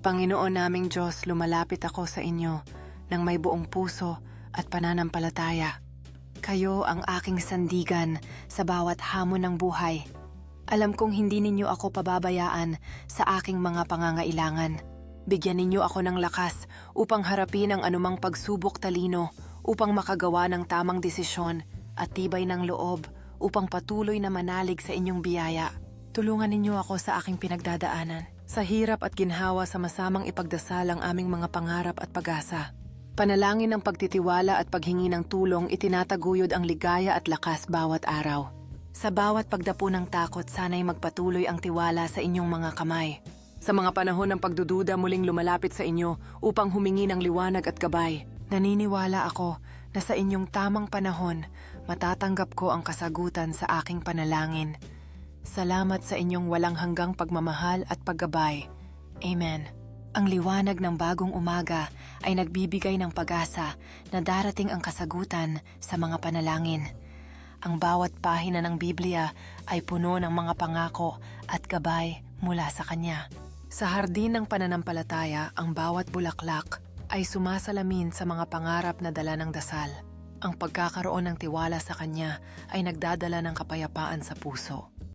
Panginoon naming Diyos, lumalapit ako sa inyo ng may buong puso at pananampalataya. Kayo ang aking sandigan sa bawat hamon ng buhay. Alam kong hindi ninyo ako pababayaan sa aking mga pangangailangan. Bigyan ninyo ako ng lakas upang harapin ang anumang pagsubok talino, upang makagawa ng tamang desisyon at tibay ng loob upang patuloy na manalig sa inyong biyaya. Tulungan ninyo ako sa aking pinagdadaanan. Sa hirap at ginhawa sa masamang ipagdasal ang aming mga pangarap at pag-asa. Panalangin ng pagtitiwala at paghingi ng tulong, itinataguyod ang ligaya at lakas bawat araw. Sa bawat pagdapo ng takot, sana'y magpatuloy ang tiwala sa inyong mga kamay. Sa mga panahon ng pagdududa, muling lumalapit sa inyo upang humingi ng liwanag at gabay. Naniniwala ako na sa inyong tamang panahon, matatanggap ko ang kasagutan sa aking panalangin. Salamat sa inyong walang hanggang pagmamahal at paggabay. Amen. Ang liwanag ng bagong umaga ay nagbibigay ng pag-asa na darating ang kasagutan sa mga panalangin. Ang bawat pahina ng Biblia ay puno ng mga pangako at gabay mula sa Kanya. Sa hardin ng pananampalataya, ang bawat bulaklak ay sumasalamin sa mga pangarap na dala ng dasal. Ang pagkakaroon ng tiwala sa Kanya ay nagdadala ng kapayapaan sa puso.